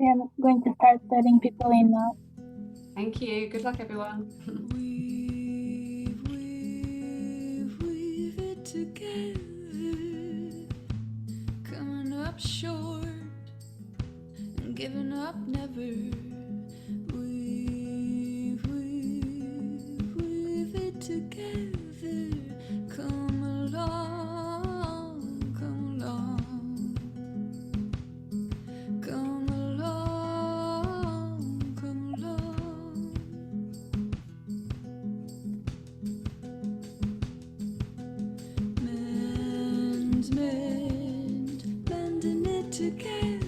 Okay, I'm going to start letting people in now. Thank you. Good luck, everyone. Weave it together, coming up short and giving up never. Weave it together, come along, come along, come along, come along. Mending it together.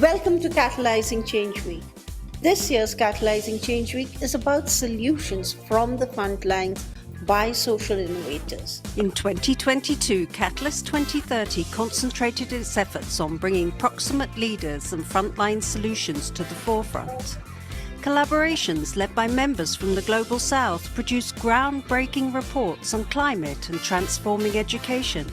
Welcome to Catalyzing Change Week. This year's Catalyzing Change Week is about solutions from the front lines by social innovators. In 2022, Catalyst 2030 concentrated its efforts on bringing proximate leaders and frontline solutions to the forefront. Collaborations led by members from the Global South produced groundbreaking reports on climate and transforming education,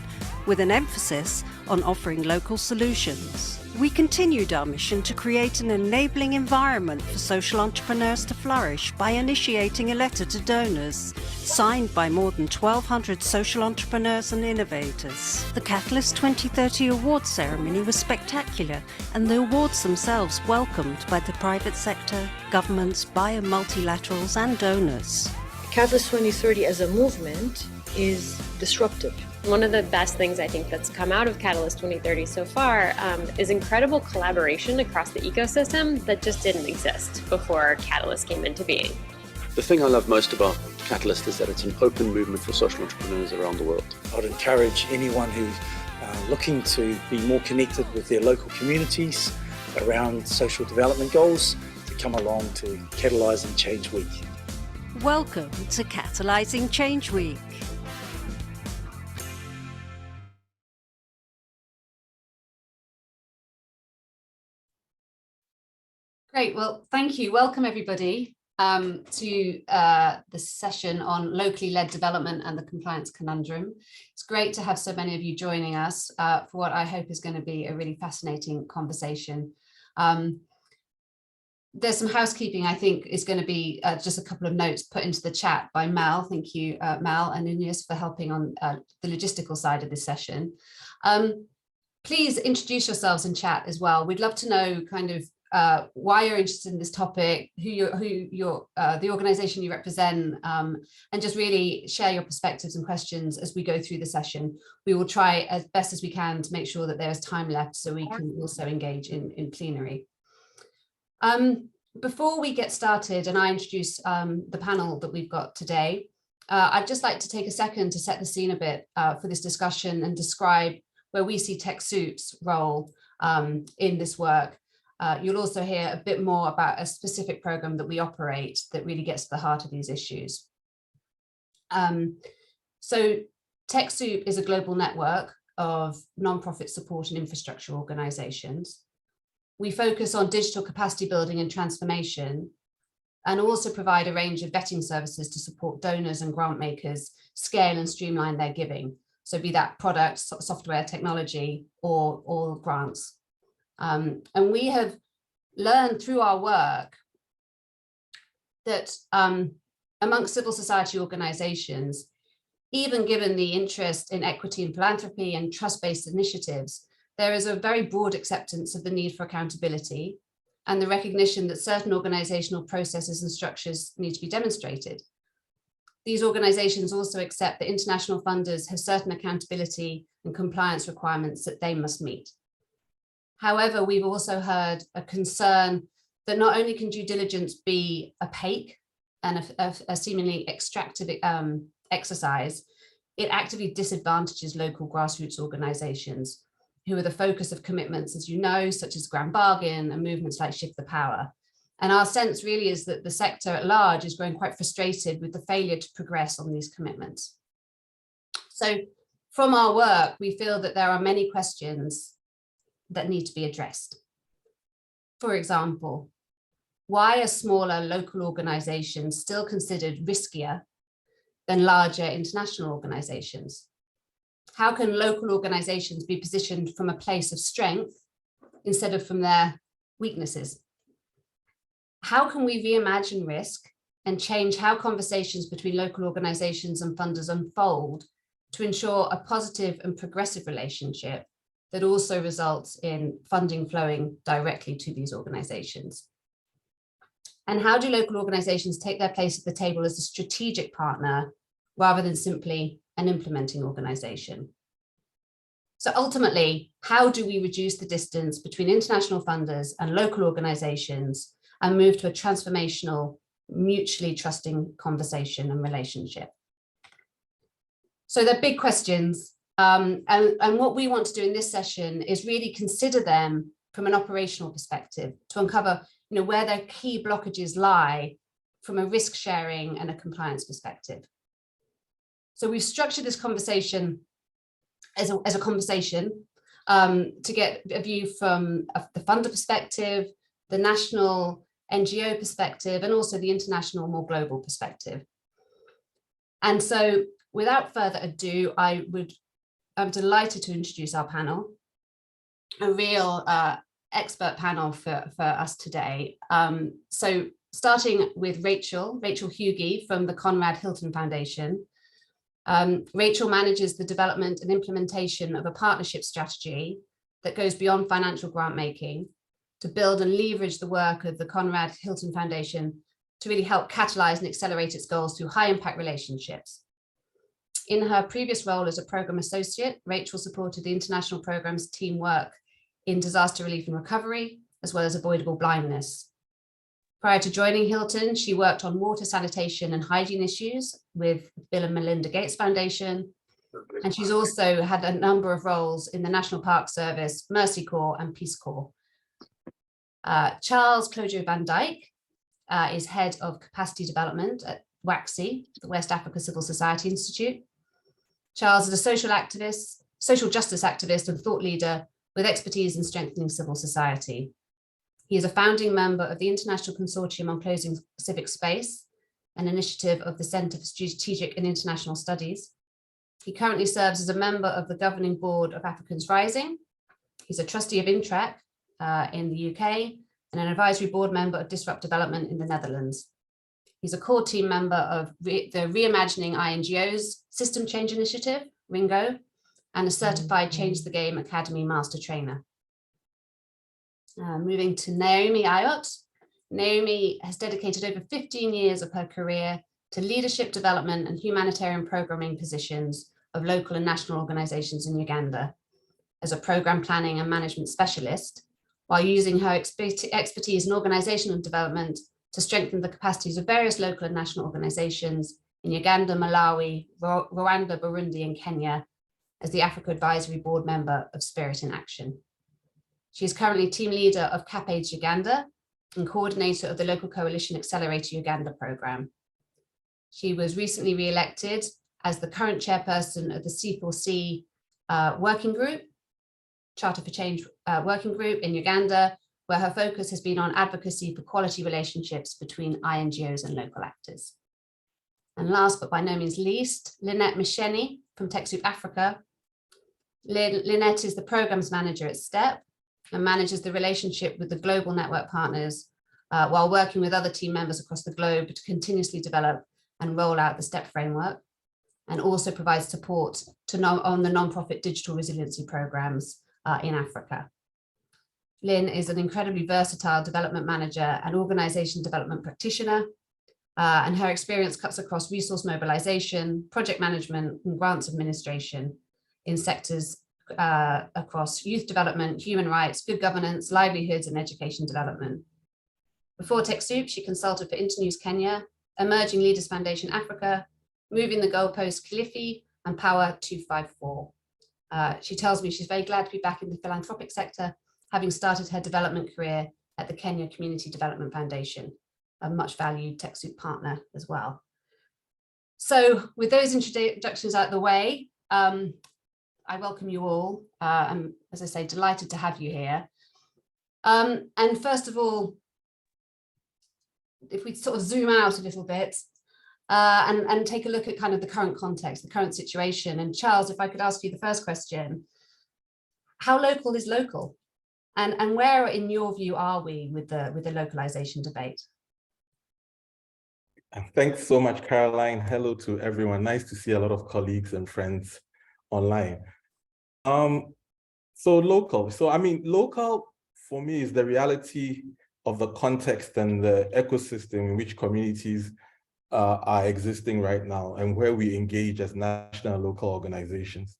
with an emphasis on offering local solutions. We continued our mission to create an enabling environment for social entrepreneurs to flourish by initiating a letter to donors, signed by more than 1,200 social entrepreneurs and innovators. The Catalyst 2030 awards ceremony was spectacular, and the awards themselves welcomed by the private sector, governments, bio multilaterals and donors. Catalyst 2030 as a movement is disruptive. One of the best things I think that's come out of Catalyst 2030 so far is incredible collaboration across the ecosystem that just didn't exist before Catalyst came into being. The thing I love most about Catalyst is that it's an open movement for social entrepreneurs around the world. I'd encourage anyone who's looking to be more connected with their local communities around social development goals to come along to Catalyzing Change Week. Welcome to Catalyzing Change Week. Great. Well, thank you. Welcome, everybody, to this session on locally led development and the compliance conundrum. It's great to have so many of you joining us for what I hope is going to be a really fascinating conversation. There's some housekeeping, I think, is going to be just a couple of notes put into the chat by Mal. Thank you, Mal and Inés, for helping on the logistical side of this session. Please introduce yourselves in chat as well. We'd love to know kind of why you're interested in this topic, the organization you represent, and just really share your perspectives and questions as we go through the session. We will try as best as we can to make sure that there is time left so we can also engage in plenary. Before we get started and I introduce the panel that we've got today, I'd just like to take a second to set the scene a bit for this discussion and describe where we see TechSoup's role in this work. You'll also hear a bit more about a specific program that we operate that really gets to the heart of these issues. So TechSoup is a global network of nonprofit support and infrastructure organizations. We focus on digital capacity building and transformation, and also provide a range of vetting services to support donors and grant makers scale and streamline their giving. So be that product, software, technology, or grants. And we have learned through our work that amongst civil society organizations, even given the interest in equity and philanthropy and trust-based initiatives, there is a very broad acceptance of the need for accountability and the recognition that certain organizational processes and structures need to be demonstrated. These organizations also accept that international funders have certain accountability and compliance requirements that they must meet. However, we've also heard a concern that not only can due diligence be opaque and a seemingly extractive exercise, it actively disadvantages local grassroots organizations who are the focus of commitments, as you know, such as Grand Bargain and movements like Shift the Power. And our sense really is that the sector at large is growing quite frustrated with the failure to progress on these commitments. So from our work, we feel that there are many questions that need to be addressed. For example, why are smaller local organizations still considered riskier than larger international organizations? How can local organizations be positioned from a place of strength instead of from their weaknesses? How can we reimagine risk and change how conversations between local organizations and funders unfold to ensure a positive and progressive relationship that also results in funding flowing directly to these organizations? And how do local organizations take their place at the table as a strategic partner rather than simply an implementing organization? So ultimately, how do we reduce the distance between international funders and local organizations and move to a transformational, mutually trusting conversation and relationship? So they're big questions. And what we want to do in this session is really consider them from an operational perspective to uncover, where their key blockages lie from a risk sharing and a compliance perspective. So we've structured this conversation as a conversation to get a view from the funder perspective, the national NGO perspective, and also the international, more global perspective. And so without further ado, I'm delighted to introduce our panel, a real expert panel for us today. So starting with Rachel Hughey from the Conrad Hilton Foundation. Rachel manages the development and implementation of a partnership strategy that goes beyond financial grant making to build and leverage the work of the Conrad Hilton Foundation to really help catalyze and accelerate its goals through high impact relationships. In her previous role as a program associate, Rachel supported the international program's team work in disaster relief and recovery, as well as avoidable blindness. Prior to joining Hilton, she worked on water sanitation and hygiene issues with Bill and Melinda Gates Foundation. And she's also had a number of roles in the National Park Service, Mercy Corps and Peace Corps. Charles Clojo van Dijk is Head of Capacity Development at WACSI, the West Africa Civil Society Institute. Charles is a social justice activist and thought leader with expertise in strengthening civil society. He is a founding member of the International Consortium on Closing Civic Space, an initiative of the Centre for Strategic and International Studies. He currently serves as a member of the governing board of Africans Rising. He's a trustee of Intrac in the UK and an advisory board member of Disrupt Development in the Netherlands. He's a core team member of the Reimagining NGOs System Change Initiative, RINGO, and a certified Change the Game Academy Master Trainer. Moving to Naomi Ayot. Naomi has dedicated over 15 years of her career to leadership development and humanitarian programming positions of local and national organizations in Uganda as a program planning and management specialist, while using her expertise in organizational development to strengthen the capacities of various local and national organizations in Uganda, Malawi, Rwanda, Burundi, and Kenya as the Africa Advisory Board member of Spirit in Action. She is currently team leader of CapAIDS Uganda and coordinator of the Local Coalition Accelerator Uganda program. She was recently re-elected as the current chairperson of the C4C working group, Charter for Change working group in Uganda, where her focus has been on advocacy for quality relationships between INGOs and local actors. And last but by no means least, Lynette Misheni from TechSoup Africa. Lynette is the programs manager at STEP and manages the relationship with the global network partners while working with other team members across the globe to continuously develop and roll out the STEP framework, and also provides support on the nonprofit digital resiliency programs in Africa. Lynn is an incredibly versatile development manager and organization development practitioner, and her experience cuts across resource mobilization, project management, and grants administration in sectors across youth development, human rights, good governance, livelihoods, and education development. Before TechSoup, she consulted for Internews Kenya, Emerging Leaders Foundation Africa, Moving the Goalpost Kilifi, and Power 254. She tells me she's very glad to be back in the philanthropic sector, having started her development career at the Kenya Community Development Foundation, a much valued TechSoup partner as well. So with those introductions out of the way, I welcome you all. I'm, as I say, delighted to have you here. And first of all, if we sort of zoom out a little bit, and take a look at kind of the current context, the current situation. And Charles, if I could ask you the first question, how local is local? And where, in your view, are we with the localization debate? Thanks so much, Caroline. Hello to everyone. Nice to see a lot of colleagues and friends online. So local. So I mean, local for me is the reality of the context and the ecosystem in which communities are existing right now and where we engage as national and local organizations.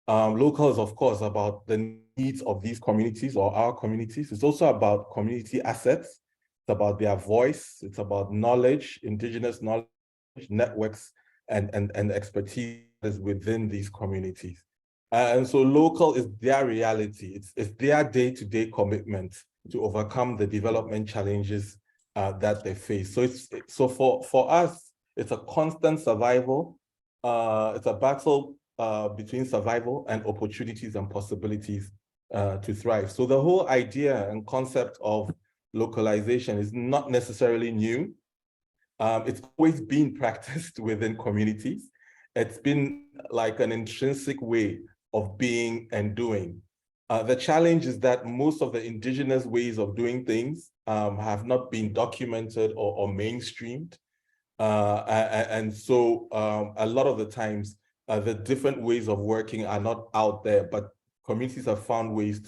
Local is, of course, about the needs of these communities or our communities. It's also about community assets. It's about their voice. It's about knowledge, indigenous knowledge, networks, and expertise within these communities. And so local is their reality. It's their day-to-day commitment to overcome the development challenges that they face. So for us, it's a constant survival. It's a battle between survival and opportunities and possibilities to thrive. So the whole idea and concept of localization is not necessarily new. It's always been practiced within communities. It's been like an intrinsic way of being and doing. The challenge is that most of the indigenous ways of doing things have not been documented or mainstreamed. And so a lot of the times, the different ways of working are not out there, but communities have found ways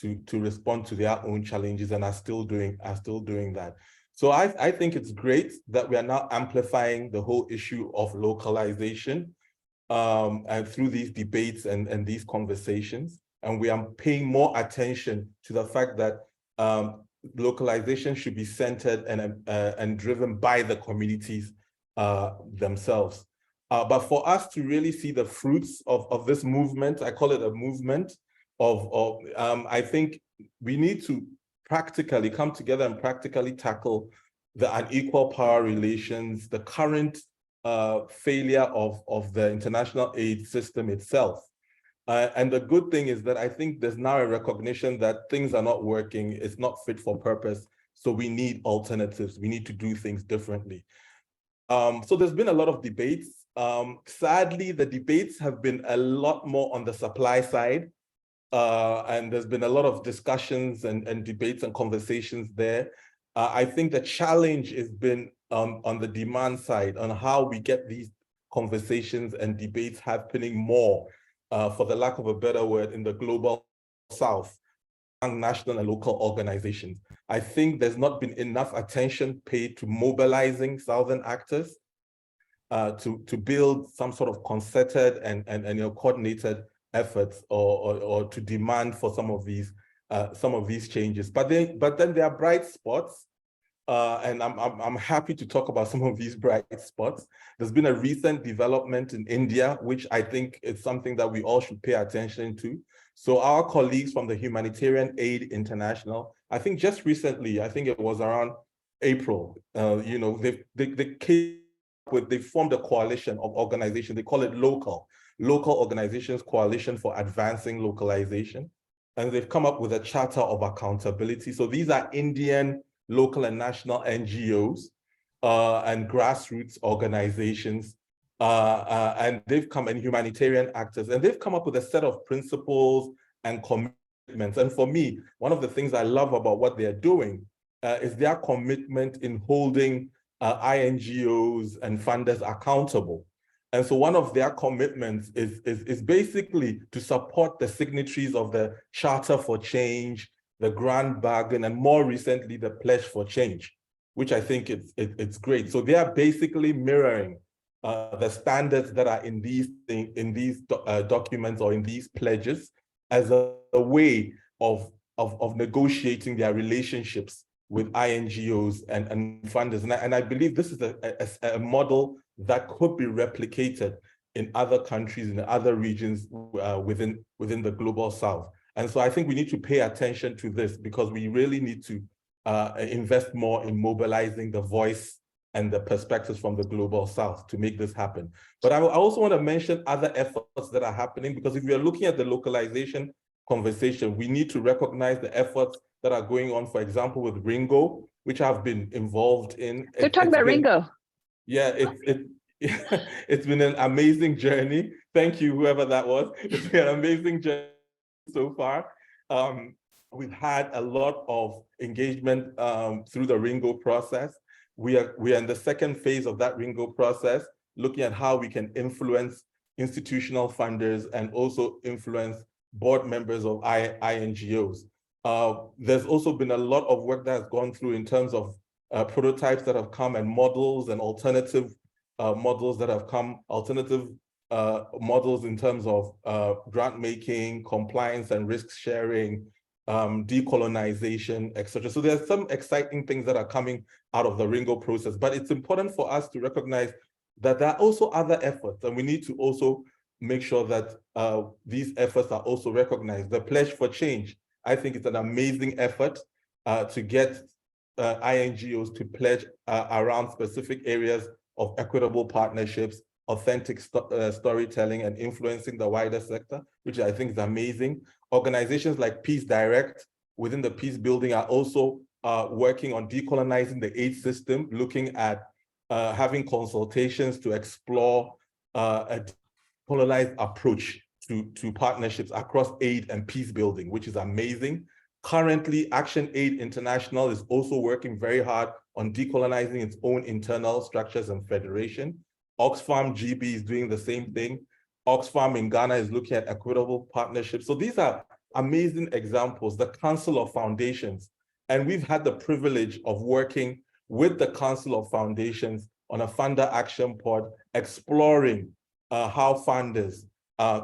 to respond to their own challenges and are still doing that. So I think it's great that we are now amplifying the whole issue of localization and through these debates and these conversations. And we are paying more attention to the fact that localization should be centered and driven by the communities themselves. But for us to really see the fruits of this movement, I call it a movement I think we need to practically come together and practically tackle the unequal power relations, the current failure of the international aid system itself. And the good thing is that I think there's now a recognition that things are not working, it's not fit for purpose, so we need alternatives, we need to do things differently. So there's been a lot of debates. Sadly, the debates have been a lot more on the supply side, and there's been a lot of discussions and debates and conversations there. I think the challenge has been on the demand side, on how we get these conversations and debates happening more, for the lack of a better word, in the global South, among national and local organizations. I think there's not been enough attention paid to mobilizing Southern actors to build some sort of concerted and coordinated efforts or to demand for some of these changes. But then there are bright spots. And I'm happy to talk about some of these bright spots. There's been a recent development in India, which I think is something that we all should pay attention to. So our colleagues from the Humanitarian Aid International, I think just recently, I think it was around April, they formed a coalition of organizations. They call it Local Organizations Coalition for Advancing Localization. And they've come up with a charter of accountability. So these are Indian local and national NGOs and grassroots organizations, and humanitarian actors, and they've come up with a set of principles and commitments. And for me, one of the things I love about what they're doing is their commitment in holding INGOs and funders accountable. And so one of their commitments is basically to support the signatories of the Charter for Change, the Grand Bargain, and more recently, the Pledge for Change, which I think it's great. So they are basically mirroring the standards that are in these documents or in these pledges as a way of negotiating their relationships with INGOs and funders. And I believe this is a model that could be replicated in other countries, in other regions within the global South. And so I think we need to pay attention to this because we really need to invest more in mobilizing the voice and the perspectives from the global South to make this happen. But I also want to mention other efforts that are happening, because if we are looking at the localization conversation, we need to recognize the efforts that are going on, for example, with Ringo, which I've been involved in. They're talking about Ringo. Yeah, it's been an amazing journey. Thank you, whoever that was. It's been an amazing journey so far. We've had a lot of engagement through the Ringo process. We are in the second phase of that Ringo process, looking at how we can influence institutional funders and also influence board members of NGOs. There's also been a lot of work that has gone through in terms of prototypes that have come and models and alternative models that have come, alternative models in terms of grant making, compliance and risk sharing, decolonization, etc. So there's some exciting things that are coming out of the Ringo process, but it's important for us to recognize that there are also other efforts, and we need to also make sure that these efforts are also recognized. The Pledge for Change, I think it's an amazing effort to get NGOs to pledge around specific areas of equitable partnerships, authentic storytelling, and influencing the wider sector, which I think is amazing. Organizations like Peace Direct within the peace building are also working on decolonizing the aid system, looking at having consultations to explore a decolonized approach to partnerships across aid and peace building, which is amazing. Currently, Action Aid International is also working very hard on decolonizing its own internal structures and federation. Oxfam GB is doing the same thing. Oxfam in Ghana is looking at equitable partnerships. So these are amazing examples. The Council of Foundations, and we've had the privilege of working with the Council of Foundations on a funder action pod, exploring how funders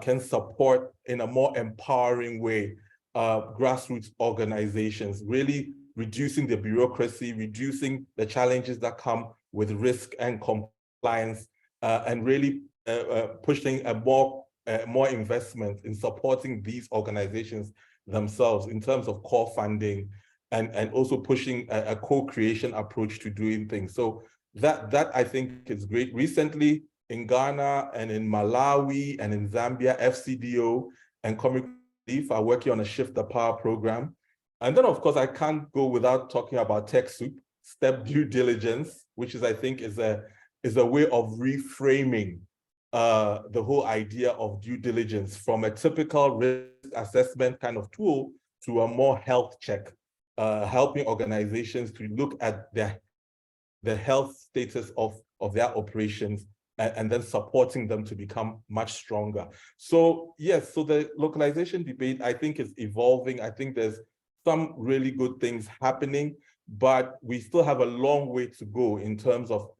can support in a more empowering way grassroots organizations, really reducing the bureaucracy, reducing the challenges that come with risk and compliance, and really pushing a more investment in supporting these organizations themselves in terms of core funding, and also pushing a co-creation approach to doing things. So that I think is great. Recently in Ghana and in Malawi and in Zambia, FCDO and Comic Relief are working on a Shift the Power program. And then of course, I can't go without talking about TechSoup, step due diligence, which is, I think, is a way of reframing the whole idea of due diligence from a typical risk assessment kind of tool to a more health check, helping organizations to look at the health status of their operations and then supporting them to become much stronger. So yes, so the localization debate, I think, is evolving. I think there's some really good things happening, but we still have a long way to go in terms of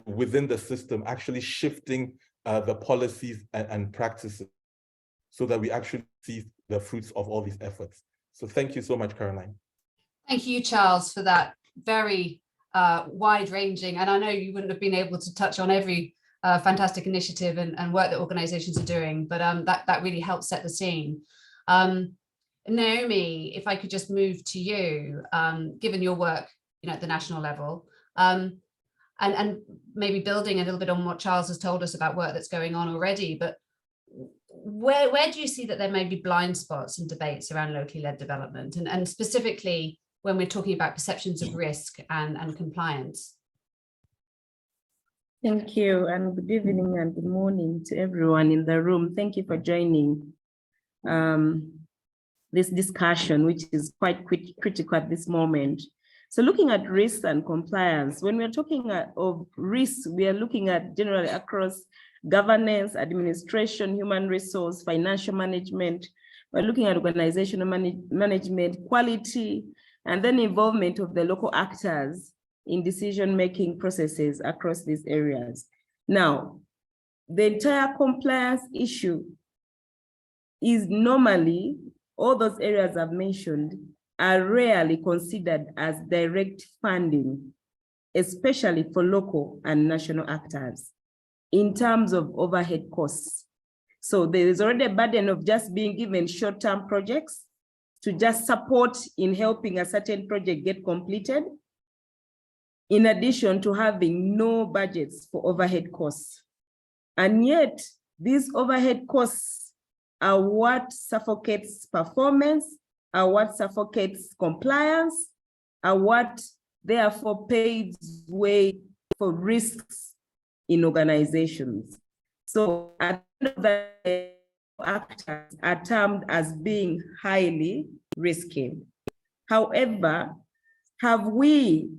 within the system actually shifting the policies and practices so that we actually see the fruits of all these efforts. So thank you so much, Caroline. Thank you, Charles, for that very wide-ranging, and I know you wouldn't have been able to touch on every fantastic initiative and work that organizations are doing, but that really helps set the scene. Naomi, if I could just move to you, given your work, at the national level, and maybe building a little bit on what Charles has told us about work that's going on already, but where do you see that there may be blind spots in debates around locally led development, and specifically when we're talking about perceptions of risk and compliance? Thank you, and good evening and good morning to everyone in the room. Thank you for joining this discussion, which is quite critical at this moment. So looking at risk and compliance, when we're talking of risk, we are looking at generally across governance, administration, human resource, financial management. We're looking at organizational management, quality, and then involvement of the local actors in decision-making processes across these areas. Now, the entire compliance issue is normally, all those areas I've mentioned are rarely considered as direct funding, especially for local and national actors, in terms of overhead costs. So there is already a burden of just being given short-term projects to just support in helping a certain project get completed, in addition to having no budgets for overhead costs. And yet, these overhead costs are what suffocates performance, are what suffocates compliance, are what therefore paves way for risks in organizations. So at the end of the day, actors are termed as being highly risky. However, have we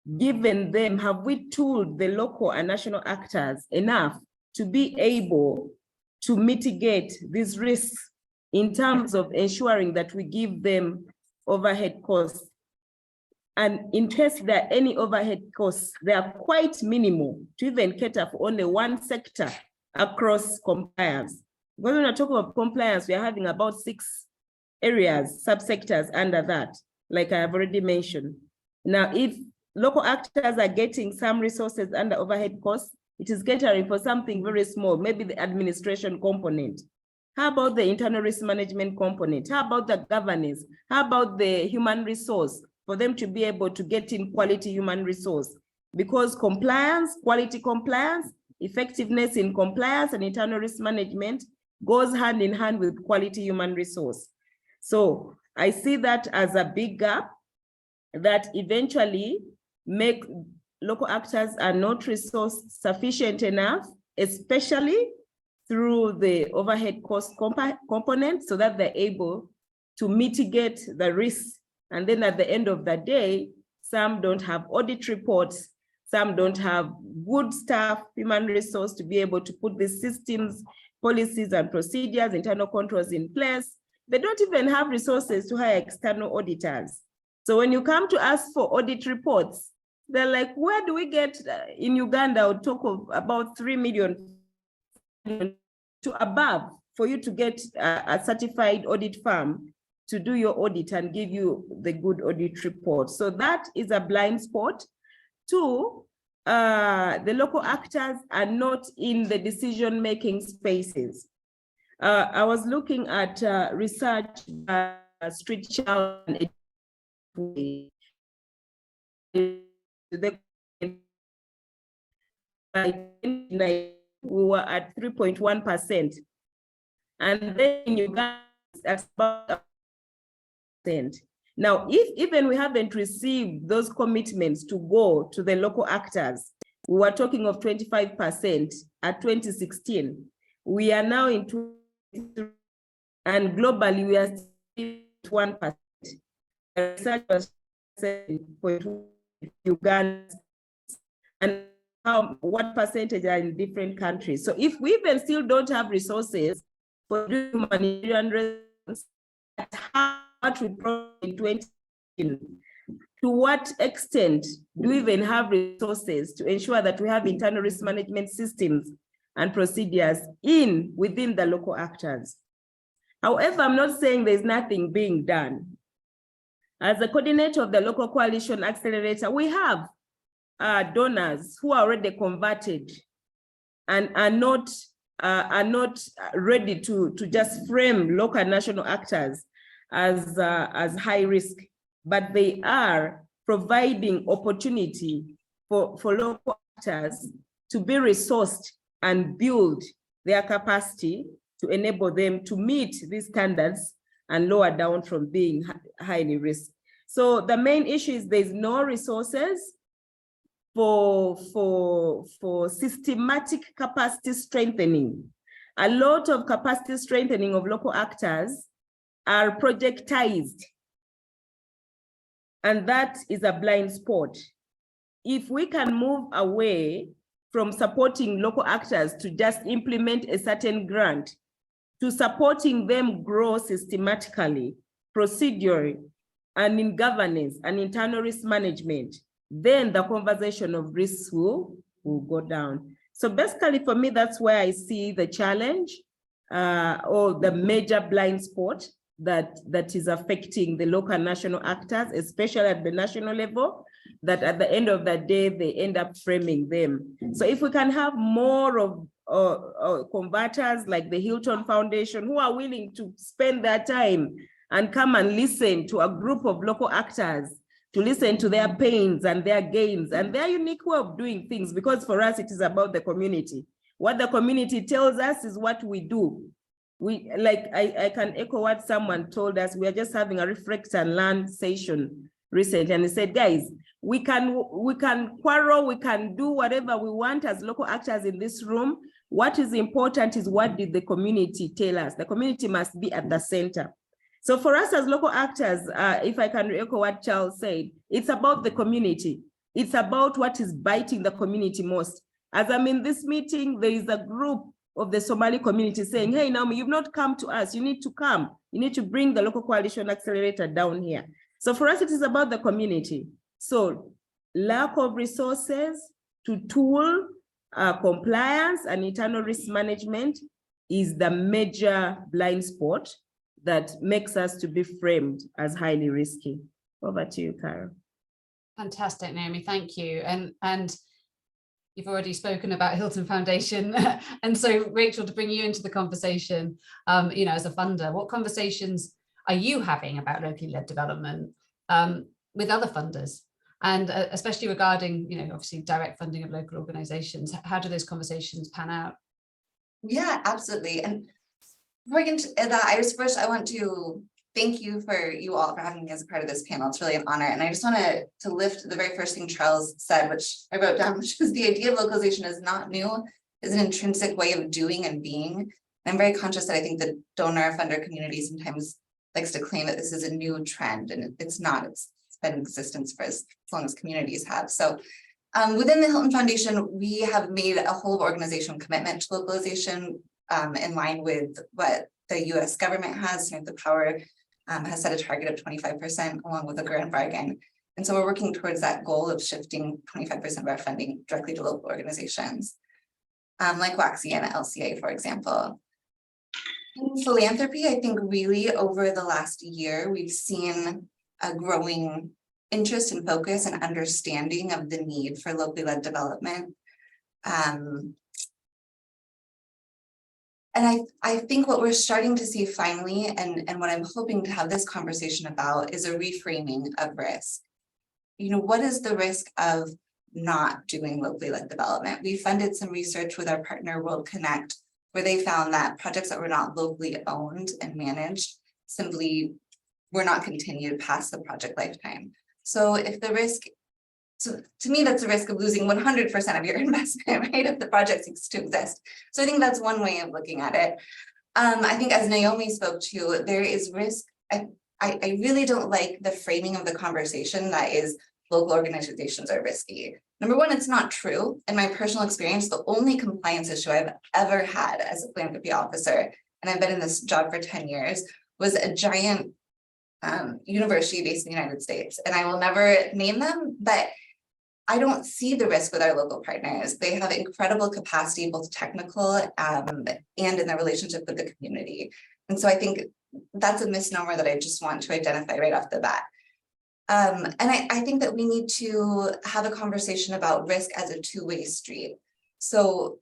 tooled the local and national actors enough to be able to mitigate these risks in terms of ensuring that we give them overhead costs? And in case there are any overhead costs, they are quite minimal to even cater for only one sector across compliance. Because when we're talking about compliance, we are having about 6 areas, subsectors under that, like I have already mentioned. Now, if local actors are getting some resources under overhead costs, it is catering for something very small, maybe the administration component. How about the internal risk management component? How about the governance? How about the human resource for them to be able to get in quality human resource? Because compliance, quality compliance, effectiveness in compliance and internal risk management goes hand in hand with quality human resource. So I see that as a big gap that eventually make local actors are not resource sufficient enough, especially through the overhead cost component, so that they're able to mitigate the risks. And then at the end of the day, some don't have audit reports, some don't have good staff, human resource to be able to put the systems, policies and procedures, internal controls in place. They don't even have resources to hire external auditors. So when you come to ask for audit reports, they're like, where do we get, in Uganda, I would talk of about 3 million to above for you to get a certified audit firm to do your audit and give you the good audit report. So that is a blind spot. 2, the local actors are not in the decision-making spaces. I was looking at research by Street Child and we were at 3.1%, and then in Uganda that's about 1%. Now, if even we haven't received those commitments to go to the local actors, we were talking of 25% at 2016. We are now in 23, and globally we are still 1%. Research was 7.2 Uganda, and what percentage are in different countries. So if we even still don't have resources for humanitarian response, how much we brought in 20, to what extent do we even have resources to ensure that we have internal risk management systems and procedures within the local actors? However, I'm not saying there's nothing being done. As the coordinator of the local coalition accelerator, we have donors who are already converted and are not ready to just frame local and national actors as high risk, but they are providing opportunity for local actors to be resourced and build their capacity to enable them to meet these standards and lower down from being highly risk. So the main issue is there's no resources for systematic capacity strengthening. A lot of capacity strengthening of local actors are projectized, and that is a blind spot. If we can move away from supporting local actors to just implement a certain grant, to supporting them grow systematically, procedurally, and in governance and internal risk management, then the conversation of risks will go down. So basically for me, that's where I see the challenge or the major blind spot that is affecting the local and national actors, especially at the national level, that at the end of the day, they end up framing them. So if we can have more of converters like the Hilton Foundation who are willing to spend their time and come and listen to a group of local actors, to listen to their pains and their gains and their unique way of doing things, because for us, it is about the community. What the community tells us is what we do. I can echo what someone told us. We are just having a reflect and learn session recently, and they said, guys, We can quarrel, we can do whatever we want as local actors in this room. What is important is what did the community tell us? The community must be at the center. So for us as local actors, if I can echo what Charles said, it's about the community. It's about what is biting the community most. As I'm in this meeting, there is a group of the Somali community saying, hey, Naomi, you've not come to us. You need to come. You need to bring the local coalition accelerator down here. So for us, it is about the community. So lack of resources to tool compliance and internal risk management is the major blind spot that makes us to be framed as highly risky. Over to you, Carol. Fantastic, Naomi, thank you. And you've already spoken about Hilton Foundation. And so Rachel, to bring you into the conversation, you know, as a funder, what conversations are you having about locally led development with other funders? And especially regarding, you know, obviously direct funding of local organizations, how do those conversations pan out? Yeah, absolutely. And before I get into that, I want to thank you all for having me as a part of this panel. It's really an honor. And I just want to lift the very first thing Charles said, which I wrote down, which was the idea of localization is not new, is an intrinsic way of doing and being. And I'm very conscious that I think the donor funder community sometimes likes to claim that this is a new trend, and it's not. It's been in existence for as long as communities have. So within the Hilton Foundation, we have made a whole organizational commitment to localization in line with what the US government has. The Power has set a target of 25% along with a grant bargain. And so we're working towards that goal of shifting 25% of our funding directly to local organizations, like WAXI and LCA, for example. In philanthropy, I think really over the last year, we've seen a growing interest and focus and understanding of the need for locally led development. And I think what we're starting to see finally, and what I'm hoping to have this conversation about, is a reframing of risk. You know, what is the risk of not doing locally led development? We funded some research with our partner World Connect, where they found that projects that were not locally owned and managed simply were not continued past the project lifetime. So if the risk, so to me, that's a risk of losing 100% of your investment, right? If the project ceases to exist. So I think that's one way of looking at it. I think as Naomi spoke to, there is risk. I really don't like the framing of the conversation that is local organizations are risky. Number one, it's not true. In my personal experience, the only compliance issue I've ever had as a philanthropy officer, and I've been in this job for 10 years, was a giant university based in the United States. And I will never name them, but I don't see the risk with our local partners. They have incredible capacity, both technical and in their relationship with the community. And so I think that's a misnomer that I just want to identify right off the bat. And I think that we need to have a conversation about risk as a two-way street. So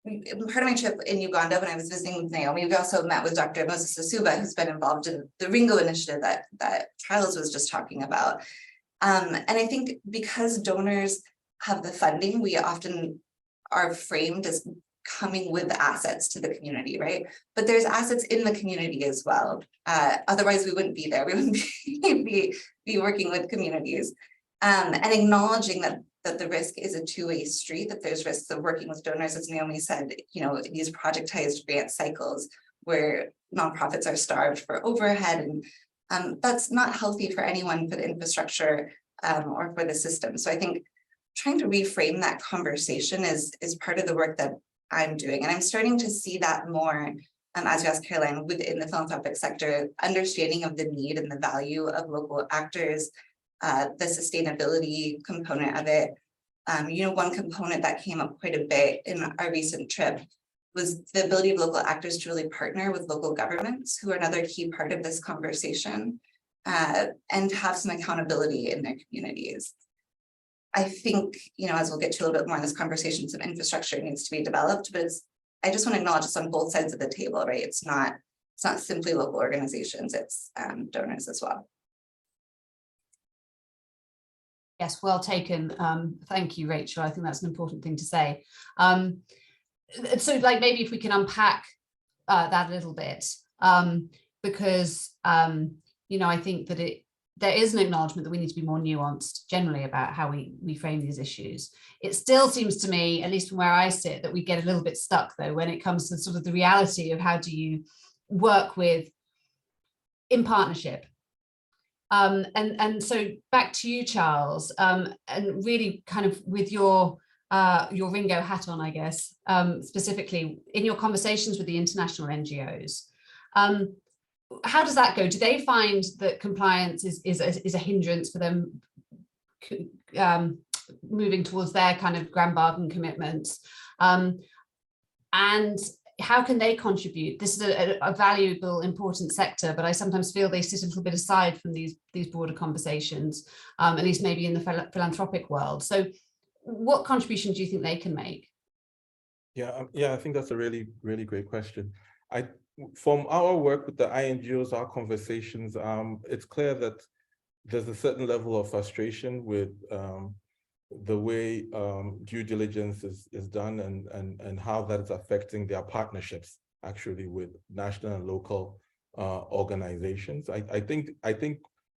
part of my trip in Uganda, when I was visiting with Naomi, we also met with Dr. Moses Asuba, who's been involved in the Ringo initiative that Charles was just talking about. And I think because donors have the funding, we often are framed as coming with assets to the community, right? But there's assets in the community as well. Otherwise, we wouldn't be there. We wouldn't be working with communities. And acknowledging that the risk is a two-way street, that there's risks of working with donors, as Naomi said, you know, these projectized grant cycles where nonprofits are starved for overhead, and that's not healthy for anyone, for the infrastructure or for the system. So I think trying to reframe that conversation is part of the work that I'm doing. And I'm starting to see that more, as you asked Caroline, within the philanthropic sector, understanding of the need and the value of local actors, the sustainability component of it. You know, one component that came up quite a bit in our recent trip was the ability of local actors to really partner with local governments, who are another key part of this conversation, and have some accountability in their communities. I think, you know, as we'll get to a little bit more in this conversation, some infrastructure needs to be developed, but I just want to acknowledge it's on both sides of the table, right? It's not simply local organizations, it's donors as well. Yes, well taken. Thank you, Rachel. I think that's an important thing to say. So like maybe if we can unpack that a little bit, because, you know, I think that there is an acknowledgement that we need to be more nuanced generally about how we frame these issues. It still seems to me, at least from where I sit, that we get a little bit stuck though when it comes to sort of the reality of how do you work with in partnership. And so back to you, Charles, and really kind of with your Ringo hat on, I guess, specifically in your conversations with the international NGOs. How does that go? Do they find that compliance is a hindrance for them moving towards their kind of grand bargain commitments? And how can they contribute? This is a valuable, important sector, but I sometimes feel they sit a little bit aside from these broader conversations, at least maybe in the philanthropic world. So what contribution do you think they can make? Yeah, I think that's a really, really great question. From our work with the INGOs, our conversations, it's clear that there's a certain level of frustration with the way due diligence is done and how that is affecting their partnerships actually with national and local organizations. I think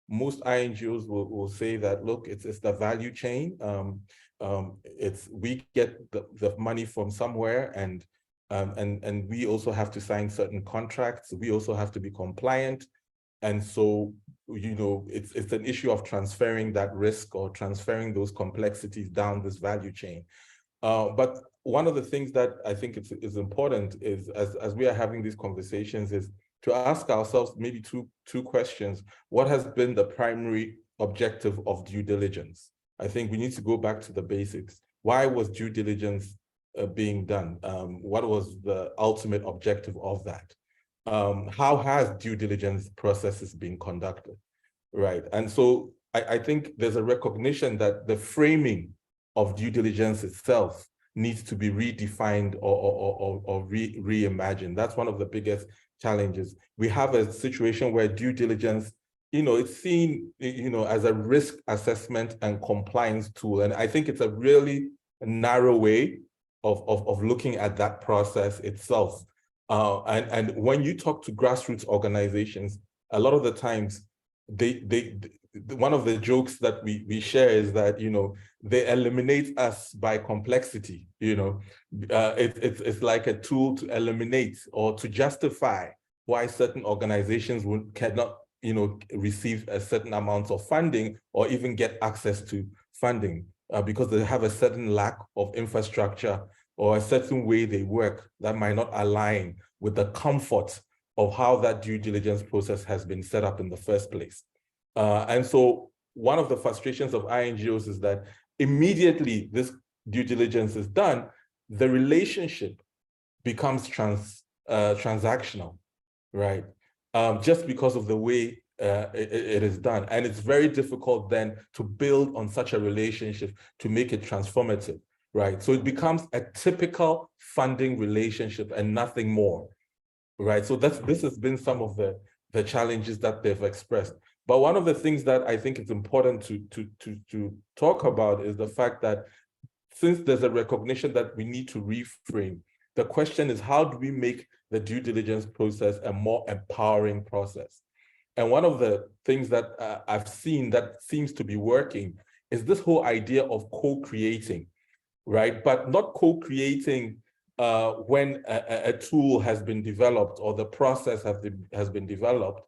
most INGOs will say that, look, it's the value chain. We get the money from somewhere, and we also have to sign certain contracts. We also have to be compliant. And so, you know, it's an issue of transferring that risk or transferring those complexities down this value chain. But one of the things that I think is important is, as we are having these conversations, is to ask ourselves maybe two questions. What has been the primary objective of due diligence? I think we need to go back to the basics. Why was due diligence being done? What was the ultimate objective of that? How has due diligence processes been conducted, right? And so I think there's a recognition that the framing of due diligence itself needs to be redefined or reimagined. That's one of the biggest challenges. We have a situation where due diligence, you know, it's seen, you know, as a risk assessment and compliance tool. And I think it's a really narrow way of looking at that process itself. And when you talk to grassroots organizations, a lot of the times, one of the jokes that we share is that, you know, they eliminate us by complexity. You know, it's like a tool to eliminate or to justify why certain organizations cannot, you know, receive a certain amount of funding or even get access to funding because they have a certain lack of infrastructure or a certain way they work that might not align with the comfort of how that due diligence process has been set up in the first place. And so one of the frustrations of INGOs is that immediately this due diligence is done, the relationship becomes transactional, right? Just because of the way it is done. And it's very difficult then to build on such a relationship to make it transformative, right? So it becomes a typical funding relationship and nothing more, right? So this has been some of the challenges that they've expressed. But one of the things that I think is important to talk about is the fact that since there's a recognition that we need to reframe, the question is, how do we make the due diligence process a more empowering process? And one of the things that I've seen that seems to be working is this whole idea of co-creating, right? But not co-creating when a tool has been developed or the process has been developed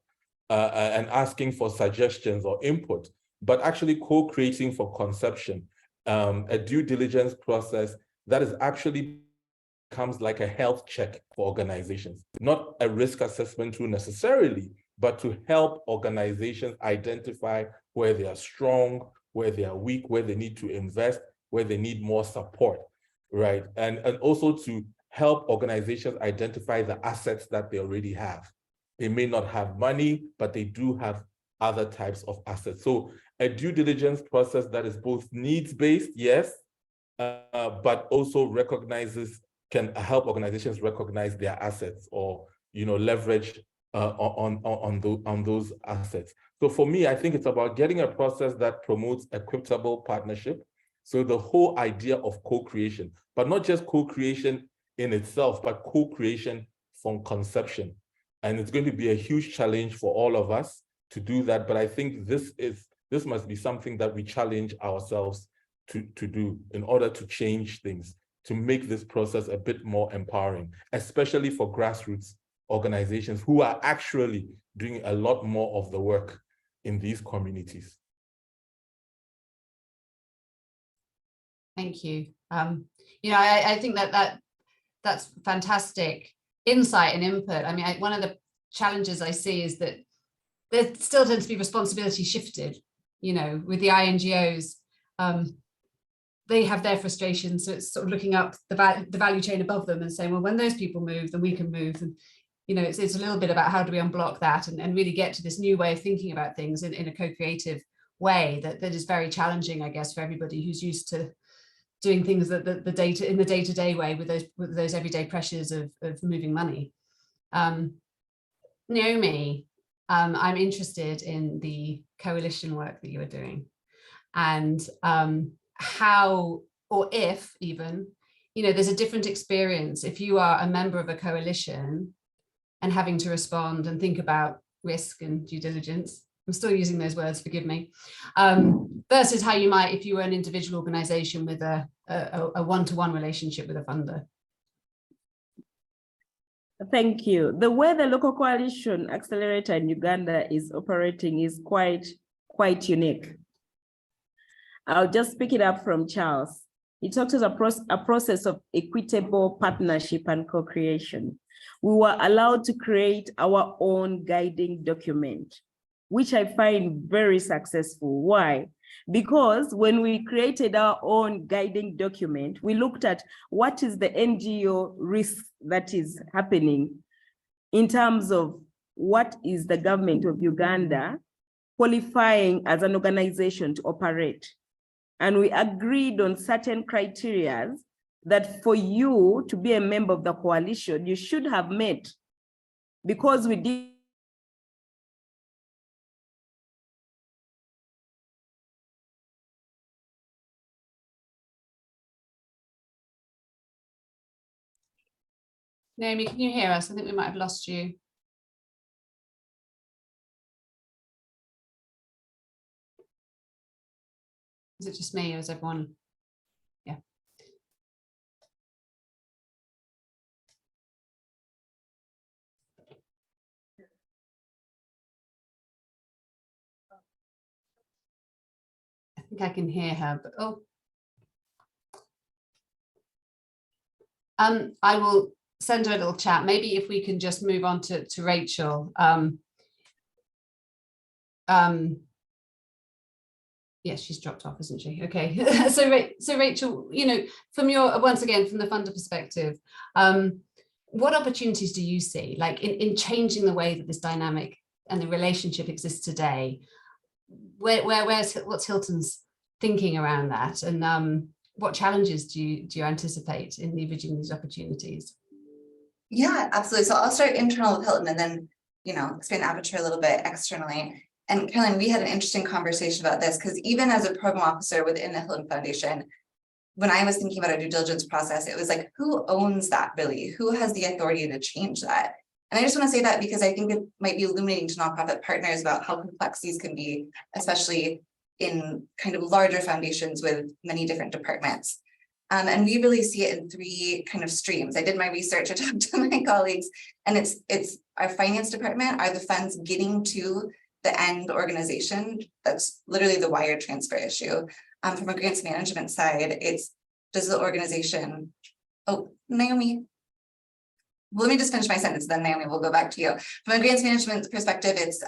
and asking for suggestions or input, but actually co-creating for conception, a due diligence process that is actually becomes like a health check for organizations, not a risk assessment tool necessarily, but to help organizations identify where they are strong, where they are weak, where they need to invest, where they need more support, right? And also to help organizations identify the assets that they already have. They may not have money, but they do have other types of assets. So a due diligence process that is both needs-based, yes, but also can help organizations recognize their assets or, you know, leverage on those assets. So for me, I think it's about getting a process that promotes equitable partnership. So the whole idea of co-creation, but not just co-creation in itself, but co-creation from conception. And it's going to be a huge challenge for all of us to do that. But I think this must be something that we challenge ourselves to do in order to change things, to make this process a bit more empowering, especially for grassroots organizations who are actually doing a lot more of the work in these communities. Thank you. You know, I think that's fantastic insight and input. I mean, one of the challenges I see is that there still tends to be responsibility shifted, you know, with the NGOs. They have their frustrations, so it's sort of looking up the value chain above them and saying, well, when those people move, then we can move. And, you know, it's a little bit about how do we unblock that and really get to this new way of thinking about things in a co-creative way that is very challenging, I guess, for everybody who's used to doing things that the day-to-day way with those everyday pressures of moving money. Naomi, I'm interested in the coalition work that you are doing, and how, or if even, you know, there's a different experience if you are a member of a coalition and having to respond and think about risk and due diligence. I'm still using those words, forgive me, versus how you might if you were an individual organization with a one-to-one relationship with a funder. Thank you. The way the local coalition accelerator in Uganda is operating is quite unique. I'll just pick it up from Charles. He talked about a process of equitable partnership and co-creation. We were allowed to create our own guiding document, which I find very successful. Why? Because when we created our own guiding document, we looked at what is the NGO risk that is happening in terms of what is the government of Uganda qualifying as an organization to operate. And we agreed on certain criteria that for you to be a member of the coalition, you should have met, because we did. Naomi, can you hear us? I think we might have lost you. Is it just me or is everyone? Yeah. I think I can hear her, but oh. I will send her a little chat. Maybe if we can just move on to Rachel. Yes, she's dropped off, isn't she? Okay. so Rachel, you know, from your, once again, from the funder perspective, what opportunities do you see, like in changing the way that this dynamic and the relationship exists today? What's Hilton's thinking around that, and what challenges do you anticipate in leveraging these opportunities? Yeah, absolutely. So I'll start internal with Hilton and then, you know, expand aperture a little bit externally. And Caroline, we had an interesting conversation about this because even as a program officer within the Hilton Foundation, when I was thinking about our due diligence process, it was like, who owns that really? Who has the authority to change that? And I just want to say that because I think it might be illuminating to nonprofit partners about how complex these can be, especially in kind of larger foundations with many different departments. And we really see it in three kind of streams. I did my research, I talked to my colleagues, and it's our finance department. Are the funds getting to the end organization? That's literally the wire transfer issue. From a grants management side, it's, does the organization, oh, Naomi, well, let me just finish my sentence, then Naomi, we'll go back to you. From a grants management perspective, it's,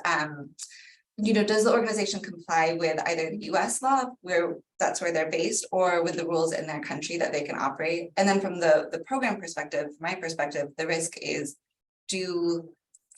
you know, does the organization comply with either the US law, where that's where they're based, or with the rules in their country that they can operate? And then from the program perspective, my perspective, the risk is, can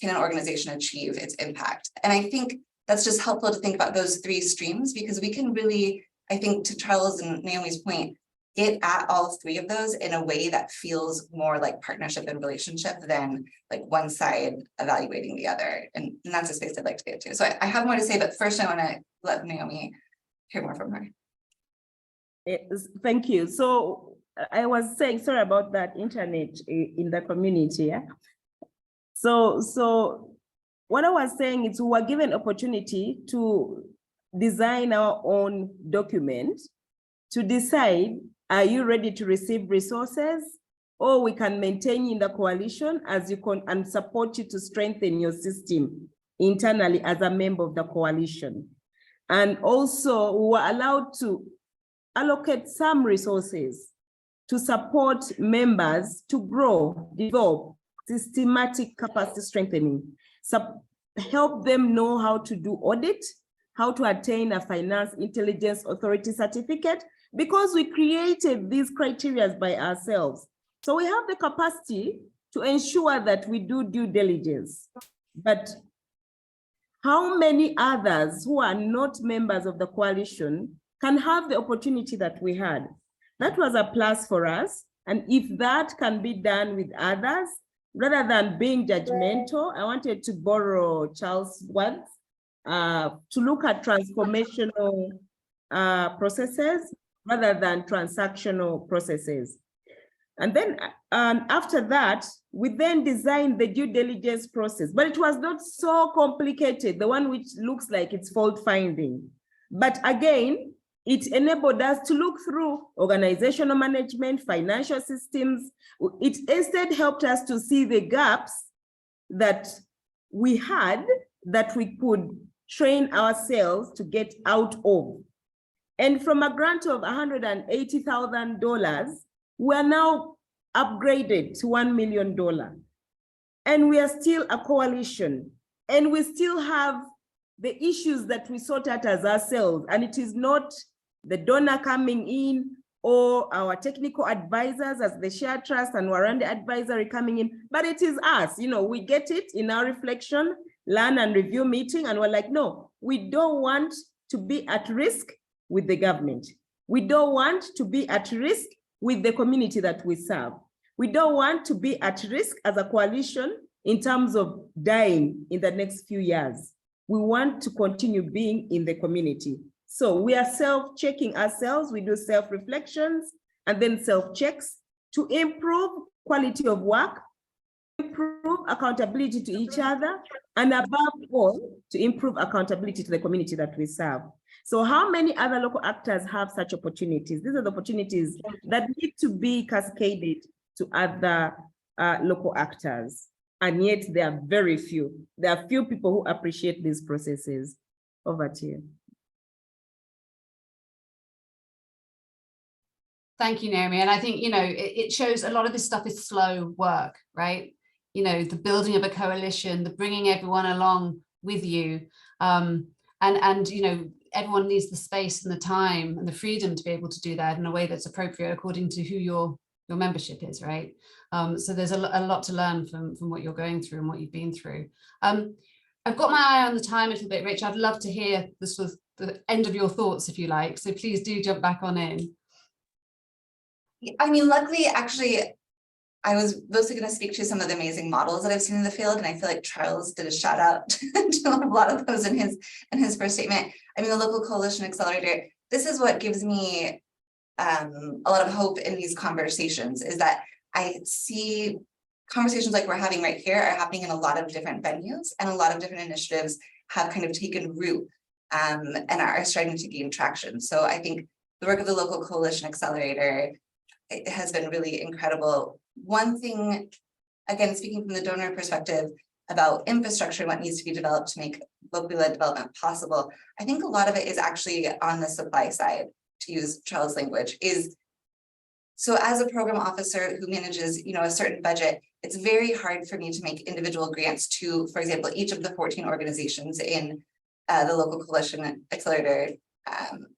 an organization achieve its impact? And I think that's just helpful to think about those three streams, because we can really, I think, to Charles and Naomi's point, get at all three of those in a way that feels more like partnership and relationship than like one side evaluating the other. And that's a space I'd like to get to. So I have more to say, but first I want to let Naomi hear more from her. Yes, thank you. So I was saying, sorry about that internet in the community. Yeah. So what I was saying is we were given opportunity to design our own document to decide, are you ready to receive resources, or we can maintain you in the coalition as you can and support you to strengthen your system internally as a member of the coalition. And also we were allowed to allocate some resources to support members to grow, develop systematic capacity strengthening, help them know how to do audit, how to attain a finance intelligence authority certificate, because we created these criteria by ourselves. So we have the capacity to ensure that we do due diligence. But how many others who are not members of the coalition can have the opportunity that we had? That was a plus for us. And if that can be done with others, rather than being judgmental, I wanted to borrow Charles' words to look at transformational processes rather than transactional processes. And then after that, we then designed the due diligence process, but it was not so complicated, the one which looks like it's fault finding. But again, it enabled us to look through organizational management, financial systems. It instead helped us to see the gaps that we had that we could train ourselves to get out of. And from a grant of $180,000, we are now upgraded to $1 million. And we are still a coalition. And we still have the issues that we sort out as ourselves. And it is not the donor coming in or our technical advisors as the Share Trust and Warande Advisory coming in, but it is us. You know, we get it in our reflection, learn and review meeting, and we're like, no, we don't want to be at risk with the government. We don't want to be at risk with the community that we serve. We don't want to be at risk as a coalition in terms of dying in the next few years. We want to continue being in the community. So we are self-checking ourselves, we do self-reflections and then self-checks to improve quality of work, improve accountability to each other, and above all, to improve accountability to the community that we serve. So how many other local actors have such opportunities? These are the opportunities that need to be cascaded to other local actors. And yet there are very few. There are few people who appreciate these processes. Over to you. Thank you, Naomi. And I think, you know, it shows a lot of this stuff is slow work, right? You know, the building of a coalition, the bringing everyone along with you. And you know, everyone needs the space and the time and the freedom to be able to do that in a way that's appropriate according to who your membership is, right? So there's a lot to learn from what you're going through and what you've been through. I've got my eye on the time a little bit, Rich. I'd love to hear this was the end of your thoughts, if you like. So please do jump back on in. I mean, luckily, actually, I was mostly going to speak to some of the amazing models that I've seen in the field, and I feel like Charles did a shout out to a lot of those in his first statement. I mean, the local coalition accelerator, this is what gives me a lot of hope in these conversations, is that I see conversations like we're having right here are happening in a lot of different venues, and a lot of different initiatives have kind of taken root and are starting to gain traction. So I think the work of the local coalition accelerator, it has been really incredible. One thing, again, speaking from the donor perspective about infrastructure and what needs to be developed to make locally led development possible, I think a lot of it is actually on the supply side, to use Charles' language, is so as a program officer who manages, you know, a certain budget, it's very hard for me to make individual grants to, for example, each of the 14 organizations in the local coalition accelerator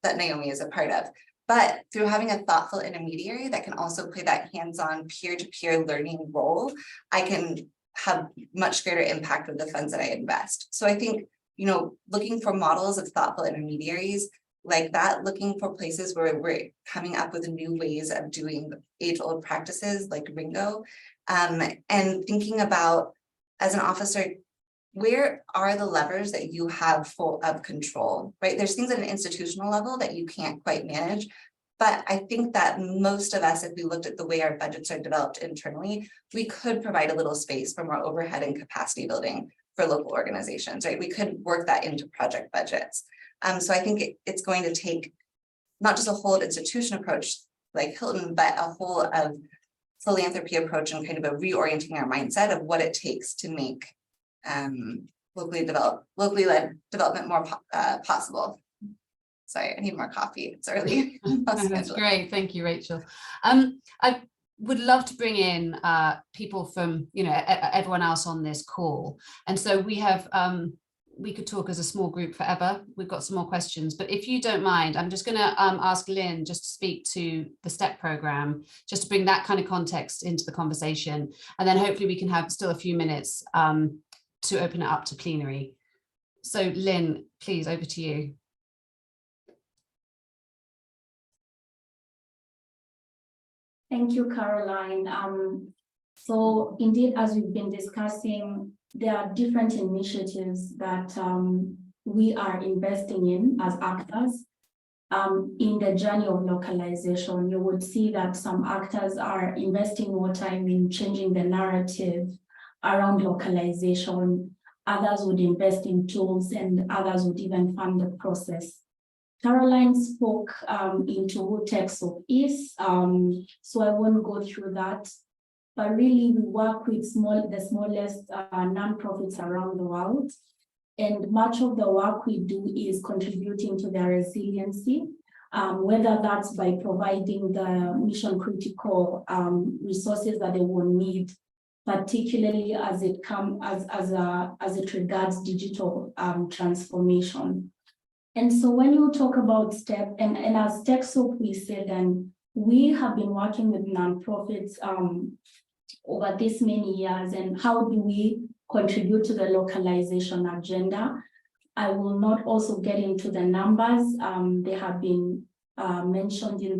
that Naomi is a part of. But through having a thoughtful intermediary that can also play that hands-on peer-to-peer learning role, I can have much greater impact with the funds that I invest. So I think, you know, looking for models of thoughtful intermediaries like that, looking for places where we're coming up with new ways of doing age-old practices like Ringo, and thinking about, as an officer, where are the levers that you have full of control, right? There's things at an institutional level that you can't quite manage, but I think that most of us, if we looked at the way our budgets are developed internally, we could provide a little space for more overhead and capacity building for local organizations, right? We could work that into project budgets. So I think it's going to take not just a whole institution approach like Hilton, but a whole of philanthropy approach and kind of a reorienting our mindset of what it takes to make locally led development more possible. Sorry, I need more coffee. It's early. That's great. Thank you, Rachel. I would love to bring in people from, everyone else on this call. And so we have, we could talk as a small group forever. We've got some more questions, but if you don't mind, I'm just going to ask Lynn just to speak to the STEP program, just to bring that kind of context into the conversation. And then hopefully we can have still a few minutes to open it up to plenary. So Lynn, please, over to you. Thank you, Caroline. So indeed, as we've been discussing, there are different initiatives that we are investing in as actors in the journey of localization. You would see that some actors are investing more time in changing the narrative around localization. Others would invest in tools and others would even fund the process. Caroline spoke into who TechSoup is, so I won't go through that. But really, we work with the smallest nonprofits around the world. And much of the work we do is contributing to their resiliency, whether that's by providing the mission critical resources that they will need, particularly as it regards digital transformation. And so when you talk about STEP, and as TechSoup, we said, and we have been working with nonprofits over this many years, and how do we contribute to the localization agenda? I will not also get into the numbers. They have been mentioned in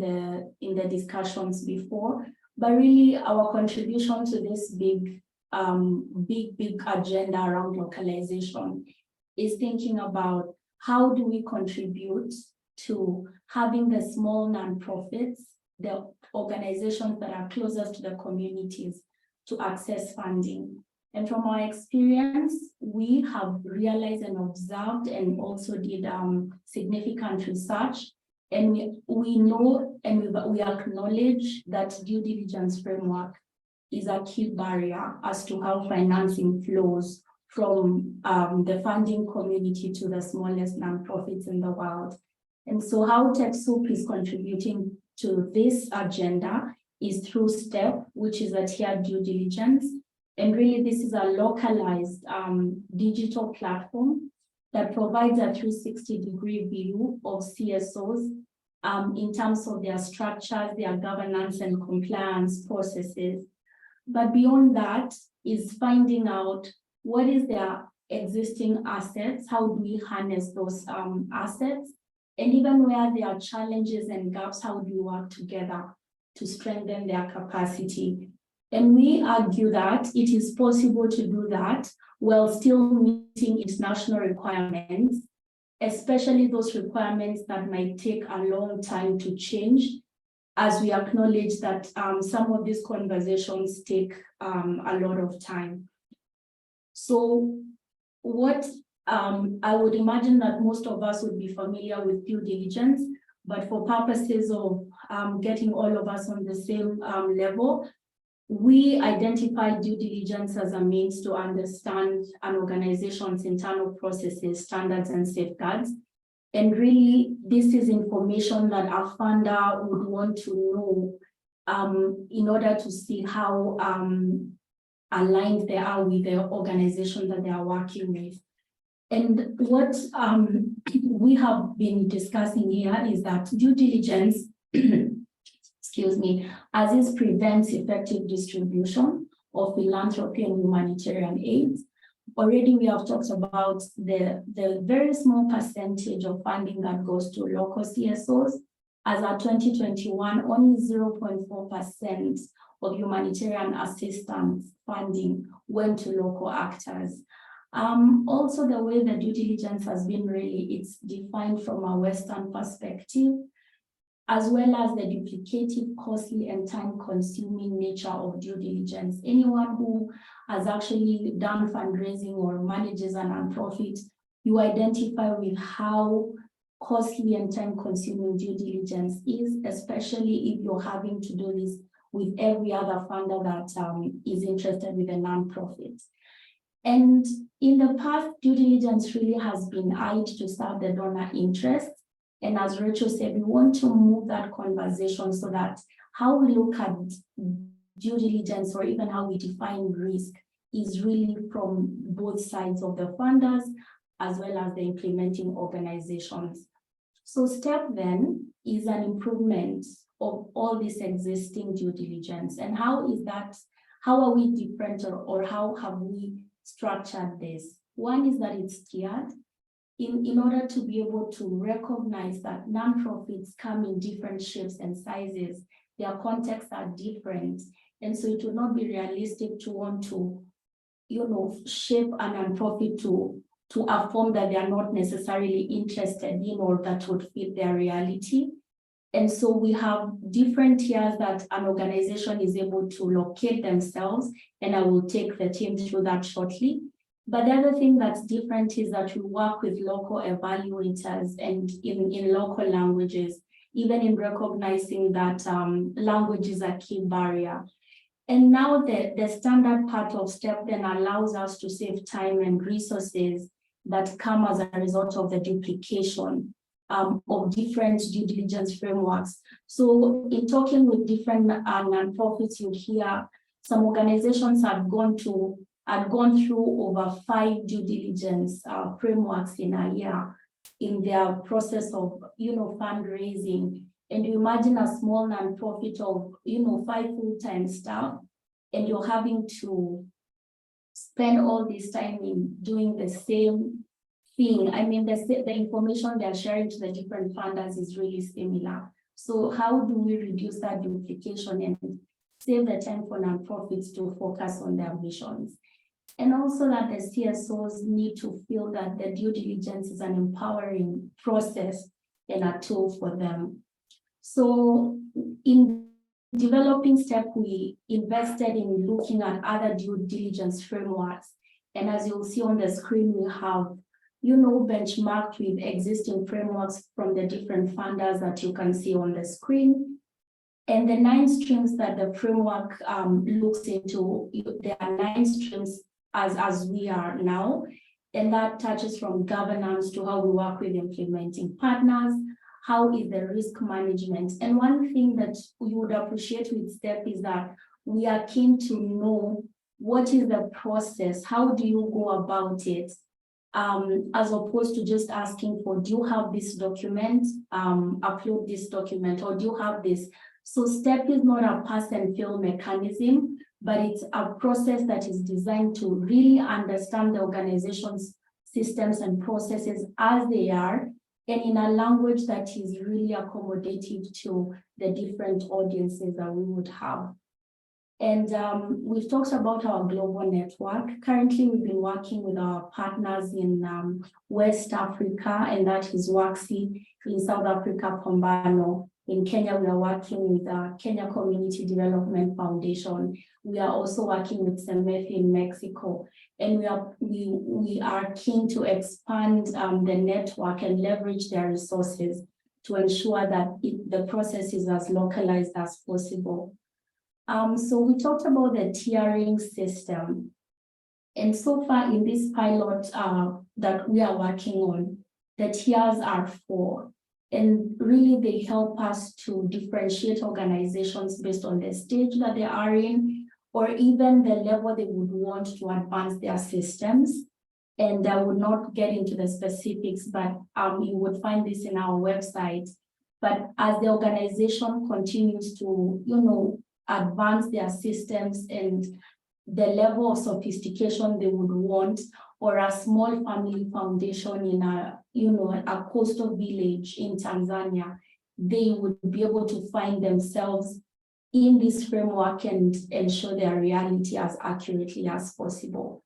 the discussions before, but really our contribution to this big agenda around localization is thinking about how do we contribute to having the small nonprofits, the organizations that are closest to the communities, to access funding. And from our experience, we have realized and observed and also did significant research. And we know and we acknowledge that due diligence framework is a key barrier as to how financing flows from the funding community to the smallest nonprofits in the world. And so how TechSoup is contributing to this agenda is through STEP, which is a tiered due diligence. And really this is a localized digital platform that provides a 360-degree view of CSOs in terms of their structures, their governance and compliance processes. But beyond that is finding out what is their existing assets, how do we harness those assets, and even where there are challenges and gaps, how do we work together to strengthen their capacity. And we argue that it is possible to do that while still meeting international requirements, especially those requirements that might take a long time to change, as we acknowledge that some of these conversations take a lot of time. So what I would imagine that most of us would be familiar with due diligence, but for purposes of getting all of us on the same level, we identify due diligence as a means to understand an organization's internal processes, standards, and safeguards. And really, this is information that a funder would want to know in order to see how aligned they are with the organization that they are working with. And what we have been discussing here is that due diligence, excuse me, as is prevents effective distribution of philanthropy and humanitarian aid. Already we have talked about the very small percentage of funding that goes to local CSOs. As of 2021, only 0.4% of humanitarian assistance funding went to local actors. Also, the way the due diligence has been really, it's defined from a Western perspective. as well as the duplicative, costly, and time-consuming nature of due diligence. Anyone who has actually done fundraising or manages a nonprofit, you identify with how costly and time-consuming due diligence is, especially if you're having to do this with every other funder that is interested with a nonprofit. And in the past, due diligence really has been eyed to serve the donor interest. And as Rachel said, we want to move that conversation so that how we look at due diligence or even how we define risk is really from both sides of the funders as well as the implementing organizations. So STEP then is an improvement of all this existing due diligence. And how is that, how are we different or how have we structured this? One is that it's tiered. In order to be able to recognize that nonprofits come in different shapes and sizes, their contexts are different. And so it would not be realistic to want to, shape a nonprofit to a form that they are not necessarily interested in or that would fit their reality. And so we have different tiers that an organization is able to locate themselves, and I will take the team through that shortly. But the other thing that's different is that we work with local evaluators and in local languages, even in recognizing that language is a key barrier. And now the standard part of STEP then allows us to save time and resources that come as a result of the duplication of different due diligence frameworks. So in talking with different nonprofits, you hear some organizations had gone through over 5 due diligence frameworks in a year in their process of fundraising. And you imagine a small nonprofit of 5 full-time staff, and you're having to spend all this time in doing the same thing. I mean, the information they're sharing to the different funders is really similar. So how do we reduce that duplication and save the time for nonprofits to focus on their missions? And also that the CSOs need to feel that the due diligence is an empowering process and a tool for them. So in developing STEP, we invested in looking at other due diligence frameworks. And as you'll see on the screen, we have benchmarked with existing frameworks from the different funders that you can see on the screen. And the 9 streams that the framework looks into, there are 9 streams as we are now. And that touches from governance to how we work with implementing partners, how is the risk management. And one thing that we would appreciate with STEP is that we are keen to know what is the process, how do you go about it? As opposed to just asking for, do you have this document, upload this document, or do you have this? So STEP is not a pass and fail mechanism, but it's a process that is designed to really understand the organization's systems and processes as they are, and in a language that is really accommodative to the different audiences that we would have. And we've talked about our global network. Currently, we've been working with our partners in West Africa, and that is WAXI, in South Africa, Pombano. In Kenya, we are working with the Kenya Community Development Foundation. We are also working with CEMEFI in Mexico. And we are keen to expand the network and leverage their resources to ensure that the process is as localized as possible. So we talked about the tiering system. And so far in this pilot that we are working on, the tiers are 4. And really they help us to differentiate organizations based on the stage that they are in, or even the level they would want to advance their systems. And I would not get into the specifics, but you would find this in our website. But as the organization continues to, advance their systems and the level of sophistication they would want, or a small family foundation in a coastal village in Tanzania, they would be able to find themselves in this framework and show their reality as accurately as possible.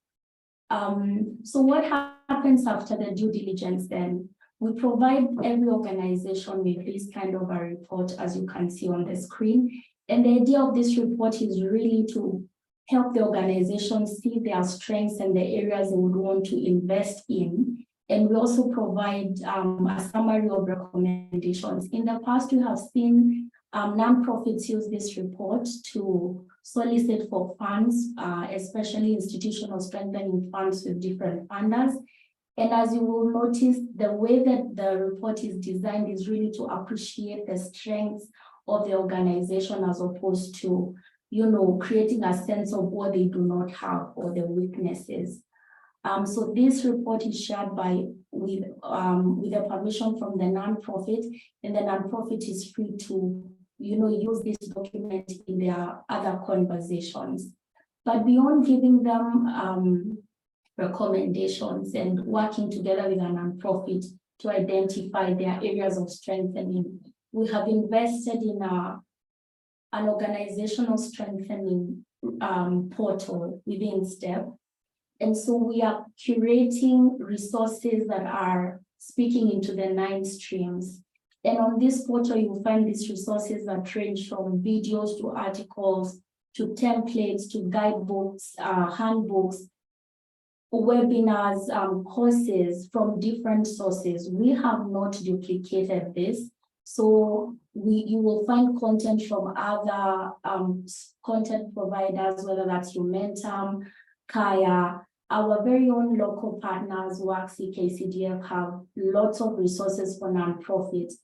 So what happens after the due diligence then? We provide every organization with this kind of a report, as you can see on the screen. And the idea of this report is really to help the organization see their strengths and the areas they would want to invest in. And we also provide a summary of recommendations. In the past, we have seen nonprofits use this report to solicit for funds, especially institutional strengthening funds with different funders. And as you will notice, the way that the report is designed is really to appreciate the strengths of the organization as opposed to, creating a sense of what they do not have or the weaknesses. So this report is shared with the permission from the nonprofit, and the nonprofit is free to, use this document in their other conversations. But beyond giving them recommendations and working together with a nonprofit to identify their areas of strengthening, we have invested in an organizational strengthening portal within STEP. And so we are curating resources that are speaking into the 9 streams. And on this portal, you'll find these resources that range from videos to articles, to templates, to guidebooks, handbooks, webinars, courses from different sources. We have not duplicated this. So you will find content from other content providers, whether that's Momentum, Kaya, our very own local partners, WACC, KCDF, have lots of resources for nonprofits,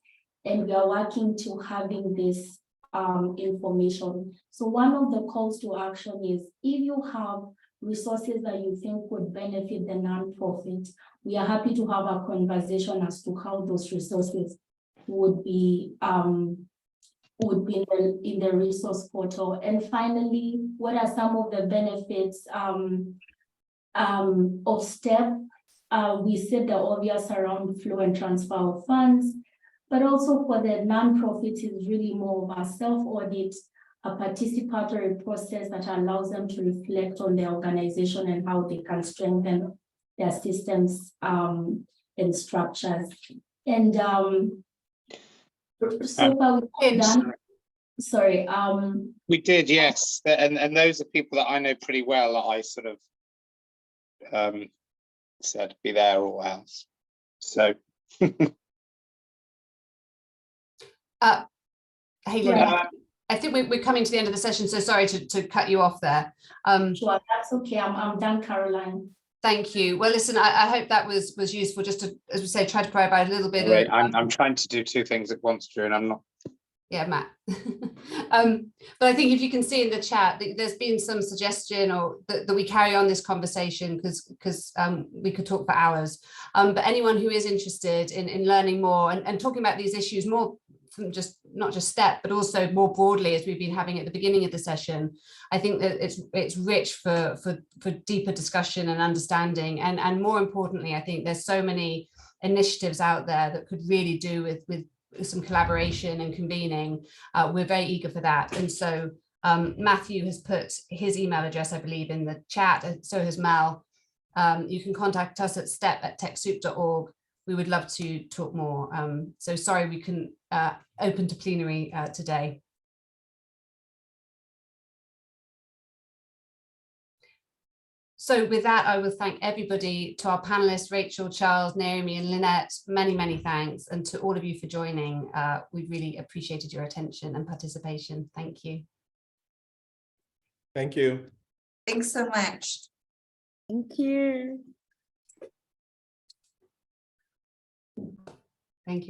and we are working to having this information. So one of the calls to action is, if you have resources that you think would benefit the nonprofit, we are happy to have a conversation as to how those resources would be in the resource portal. And finally, what are some of the benefits of STEP? We said the obvious around flow and transfer of funds, but also for the nonprofits is really more of a self-audit, a participatory process that allows them to reflect on their organization and how they can strengthen their systems and structures. And so far we've done. Sorry. We did, yes, and those are people that I know pretty well. That I sort of said be there or else. So. Hayley, I think we're coming to the end of the session, so sorry to cut you off there. Sure, that's okay. I'm done, Caroline. Thank you. Well, listen, I hope that was useful, just to, as we say, try to provide a little bit of... I'm trying to do 2 things at once, Drew, and I'm not. Yeah, Matt. But I think if you can see in the chat, there's been some suggestion or that we carry on this conversation because we could talk for hours. But anyone who is interested in learning more and talking about these issues more from not just STEP, but also more broadly, as we've been having at the beginning of the session, I think that it's rich for deeper discussion and understanding. And more importantly, I think there's so many initiatives out there that could really do with some collaboration and convening. We're very eager for that. And so Matthew has put his email address, I believe, in the chat, and so has Mel. You can contact us at step@techsoup.org. We would love to talk more. So sorry we couldn't open to plenary today. So with that, I will thank everybody, to our panelists, Rachel, Charles, Naomi and Lynette, many, many thanks. And to all of you for joining. We really appreciated your attention and participation. Thank you. Thank you. Thanks so much. Thank you. Thank you.